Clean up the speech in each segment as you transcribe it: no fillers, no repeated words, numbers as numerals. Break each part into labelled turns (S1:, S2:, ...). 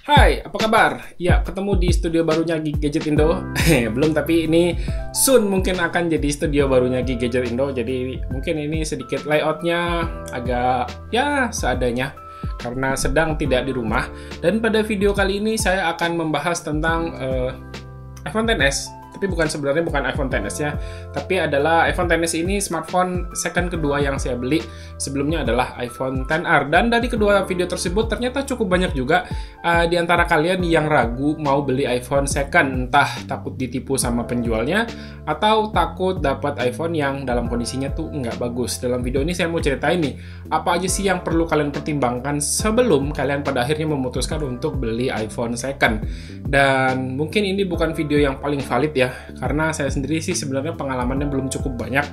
S1: Hai, apa kabar? Ya, ketemu di studio barunya Geek Gadget Indo. Belum, tapi ini soon mungkin akan jadi studio barunya Geek Gadget Indo. Jadi mungkin ini sedikit layoutnya agak ya seadanya karena sedang tidak di rumah. Dan pada video kali ini saya akan membahas tentang iPhone XS. Tapi sebenarnya bukan iPhone XS ya, tapi adalah iPhone XS ini smartphone second kedua yang saya beli. Sebelumnya adalah iPhone XR, dan dari kedua video tersebut ternyata cukup banyak juga di antara kalian yang ragu mau beli iPhone second, entah takut ditipu sama penjualnya atau takut dapat iPhone yang dalam kondisinya tuh nggak bagus. Dalam video ini saya mau ceritain nih, apa aja sih yang perlu kalian pertimbangkan sebelum kalian pada akhirnya memutuskan untuk beli iPhone second. Dan mungkin ini bukan video yang paling valid ya, karena saya sendiri sih sebenarnya pengalamannya belum cukup banyak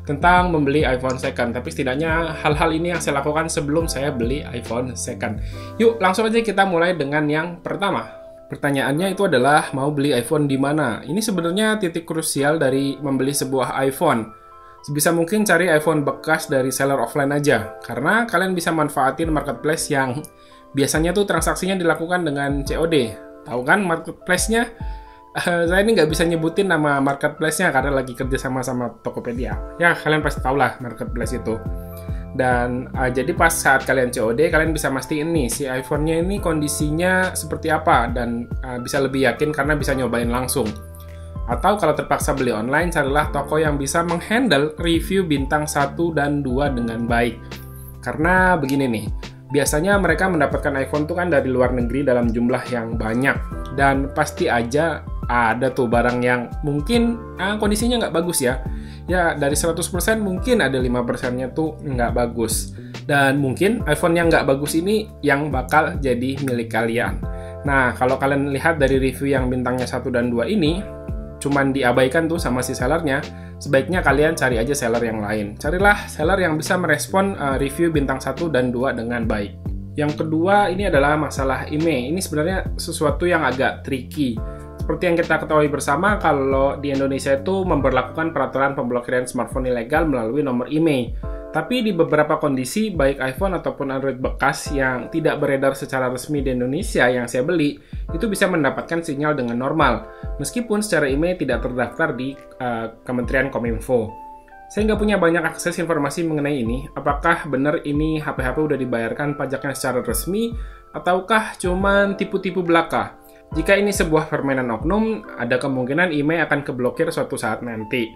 S1: tentang membeli iPhone second, tapi setidaknya hal-hal ini yang saya lakukan sebelum saya beli iPhone second. Yuk, langsung aja kita mulai dengan yang pertama. Pertanyaannya itu adalah mau beli iPhone di mana? Ini sebenarnya titik krusial dari membeli sebuah iPhone. Sebisa mungkin cari iPhone bekas dari seller offline aja, karena kalian bisa manfaatin marketplace yang biasanya tuh transaksinya dilakukan dengan COD. Tahu kan marketplace-nya? Saya ini nggak bisa nyebutin nama marketplace-nya karena lagi kerja sama Tokopedia. Ya, kalian pasti tahu lah marketplace itu. Dan jadi pas saat kalian COD, kalian bisa mastiin nih si iPhone-nya ini kondisinya seperti apa, dan bisa lebih yakin karena bisa nyobain langsung. Atau kalau terpaksa beli online, carilah toko yang bisa menghandle review bintang 1 dan 2 dengan baik. Karena begini nih, biasanya mereka mendapatkan iPhone tuh kan dari luar negeri dalam jumlah yang banyak, dan pasti aja ada tuh barang yang mungkin kondisinya nggak bagus ya. Ya, dari 100% mungkin ada 5%-nya tuh nggak bagus. Dan mungkin iPhone yang nggak bagus ini yang bakal jadi milik kalian. Nah, kalau kalian lihat dari review yang bintangnya 1 dan 2 ini, cuman diabaikan tuh sama si sellernya, sebaiknya kalian cari aja seller yang lain. Carilah seller yang bisa merespon review bintang 1 dan 2 dengan baik. Yang kedua, ini adalah masalah IMEI. Ini sebenarnya sesuatu yang agak tricky. Seperti yang kita ketahui bersama, kalau di Indonesia itu memberlakukan peraturan pemblokiran smartphone ilegal melalui nomor IMEI. Tapi di beberapa kondisi, baik iPhone ataupun Android bekas yang tidak beredar secara resmi di Indonesia yang saya beli, itu bisa mendapatkan sinyal dengan normal, meskipun secara IMEI tidak terdaftar di Kementerian Kominfo. Saya nggak punya banyak akses informasi mengenai ini, apakah benar ini HP-HP udah dibayarkan pajaknya secara resmi, ataukah cuman tipu-tipu belaka. Jika ini sebuah permainan oknum, ada kemungkinan IMEI akan keblokir suatu saat nanti.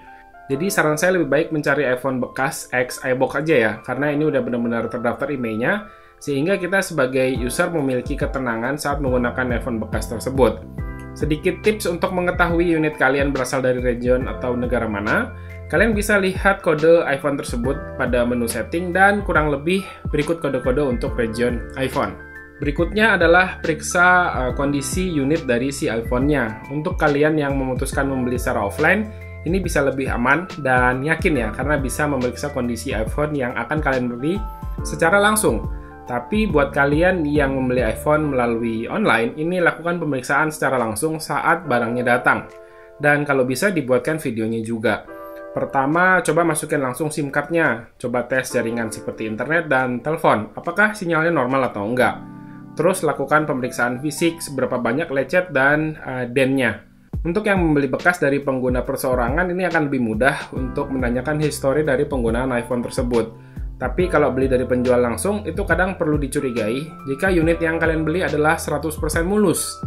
S1: Jadi saran saya lebih baik mencari iPhone bekas X iBox aja ya, karena ini udah benar-benar terdaftar IMEI-nya, sehingga kita sebagai user memiliki ketenangan saat menggunakan iPhone bekas tersebut. Sedikit tips untuk mengetahui unit kalian berasal dari region atau negara mana, kalian bisa lihat kode iPhone tersebut pada menu setting, dan kurang lebih berikut kode-kode untuk region iPhone. Berikutnya adalah periksa kondisi unit dari si iPhone-nya. Untuk kalian yang memutuskan membeli secara offline, ini bisa lebih aman dan yakin ya, karena bisa memeriksa kondisi iPhone yang akan kalian beli secara langsung. Tapi buat kalian yang membeli iPhone melalui online, ini lakukan pemeriksaan secara langsung saat barangnya datang. Dan kalau bisa dibuatkan videonya juga. Pertama, coba masukin langsung SIM card-nya. Coba tes jaringan seperti internet dan telepon. Apakah sinyalnya normal atau enggak? Terus lakukan pemeriksaan fisik seberapa banyak lecet dan dennya. Untuk yang membeli bekas dari pengguna perseorangan, ini akan lebih mudah untuk menanyakan histori dari penggunaan iPhone tersebut. Tapi kalau beli dari penjual langsung, itu kadang perlu dicurigai jika unit yang kalian beli adalah 100% mulus.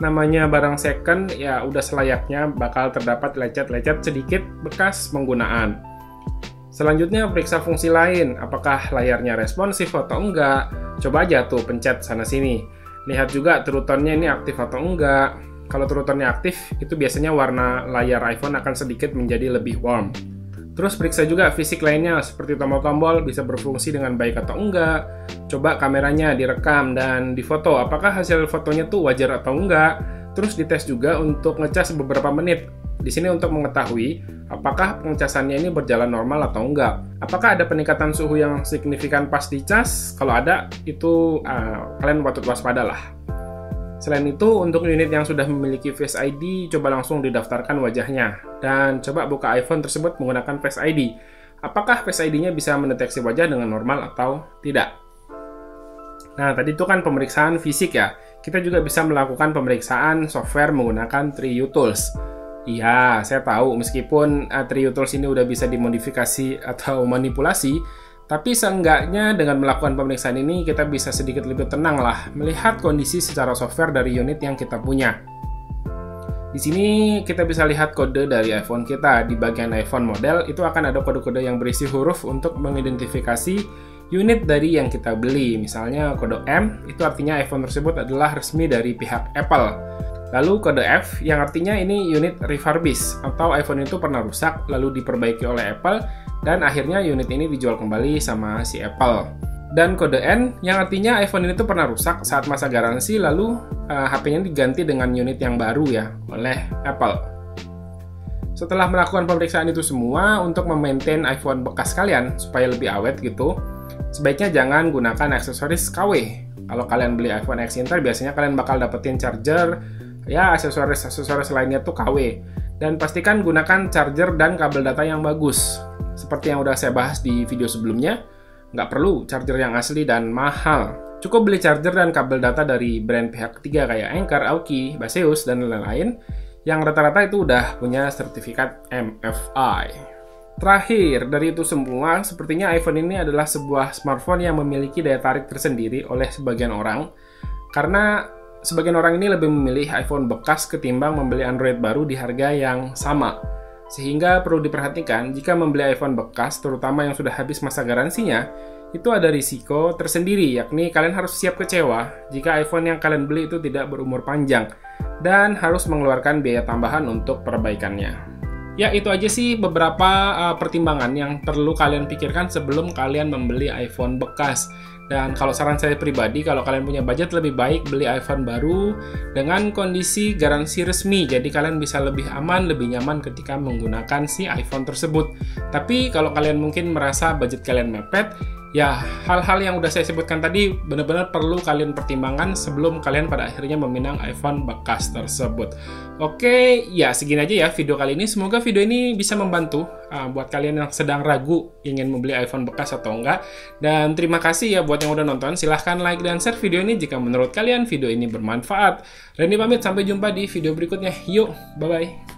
S1: Namanya barang second, ya udah selayaknya bakal terdapat lecet-lecet sedikit bekas penggunaan. Selanjutnya, periksa fungsi lain, apakah layarnya responsif atau enggak. Coba aja tuh pencet sana-sini. Lihat juga trutonnya ini aktif atau enggak. Kalau trutonnya aktif, itu biasanya warna layar iPhone akan sedikit menjadi lebih warm. Terus periksa juga fisik lainnya, seperti tombol-tombol bisa berfungsi dengan baik atau enggak. Coba kameranya direkam dan difoto, apakah hasil fotonya tuh wajar atau enggak. Terus dites juga untuk ngecas beberapa menit. Di sini untuk mengetahui apakah pengecasannya ini berjalan normal atau enggak. Apakah ada peningkatan suhu yang signifikan pas dicas? Kalau ada, itu kalian patut waspada lah. Selain itu, untuk unit yang sudah memiliki Face ID, coba langsung didaftarkan wajahnya. Dan coba buka iPhone tersebut menggunakan Face ID. Apakah Face ID-nya bisa mendeteksi wajah dengan normal atau tidak? Nah, tadi itu kan pemeriksaan fisik ya. kita juga bisa melakukan pemeriksaan software menggunakan TreeUtools. Iya, saya tahu meskipun TreeUtools ini udah bisa dimodifikasi atau manipulasi, tapi seenggaknya dengan melakukan pemeriksaan ini kita bisa sedikit lebih tenang lah melihat kondisi secara software dari unit yang kita punya. Di sini kita bisa lihat kode dari iPhone kita. Di bagian iPhone model itu akan ada kode-kode yang berisi huruf untuk mengidentifikasi unit dari yang kita beli. Misalnya kode M, itu artinya iPhone tersebut adalah resmi dari pihak Apple. Lalu kode F, yang artinya ini unit refurbished, atau iPhone itu pernah rusak, lalu diperbaiki oleh Apple, dan akhirnya unit ini dijual kembali sama si Apple. Dan kode N, yang artinya iPhone ini tuh pernah rusak saat masa garansi, lalu HP-nya diganti dengan unit yang baru ya, oleh Apple. Setelah melakukan pemeriksaan itu semua, untuk memaintain iPhone bekas kalian, supaya lebih awet gitu, sebaiknya jangan gunakan aksesoris KW. Kalau kalian beli iPhone X Inter, biasanya kalian bakal dapetin charger, ya aksesoris lainnya tuh KW. Dan pastikan gunakan charger dan kabel data yang bagus. Seperti yang udah saya bahas di video sebelumnya, nggak perlu charger yang asli dan mahal. Cukup beli charger dan kabel data dari brand pihak ketiga kayak Anker, Aoki, Baseus, dan lain-lain, yang rata-rata itu udah punya sertifikat MFI. Terakhir, dari itu semua, sepertinya iPhone ini adalah sebuah smartphone yang memiliki daya tarik tersendiri oleh sebagian orang, karena sebagian orang ini lebih memilih iPhone bekas ketimbang membeli Android baru di harga yang sama. Sehingga perlu diperhatikan, jika membeli iPhone bekas, terutama yang sudah habis masa garansinya, itu ada risiko tersendiri, yakni kalian harus siap kecewa jika iPhone yang kalian beli itu tidak berumur panjang, dan harus mengeluarkan biaya tambahan untuk perbaikannya. Ya, itu aja sih beberapa pertimbangan yang perlu kalian pikirkan sebelum kalian membeli iPhone bekas. Dan kalau saran saya pribadi, kalau kalian punya budget, lebih baik beli iPhone baru dengan kondisi garansi resmi. Jadi kalian bisa lebih aman, lebih nyaman ketika menggunakan si iPhone tersebut. Tapi kalau kalian mungkin merasa budget kalian mepet, ya hal-hal yang udah saya sebutkan tadi benar-benar perlu kalian pertimbangkan sebelum kalian pada akhirnya meminang iPhone bekas tersebut. Oke, ya segini aja ya video kali ini. Semoga video ini bisa membantu buat kalian yang sedang ragu ingin membeli iPhone bekas atau enggak. Dan terima kasih ya buat yang udah nonton. Silahkan like dan share video ini jika menurut kalian video ini bermanfaat. Randy pamit, sampai jumpa di video berikutnya. Yuk, bye-bye.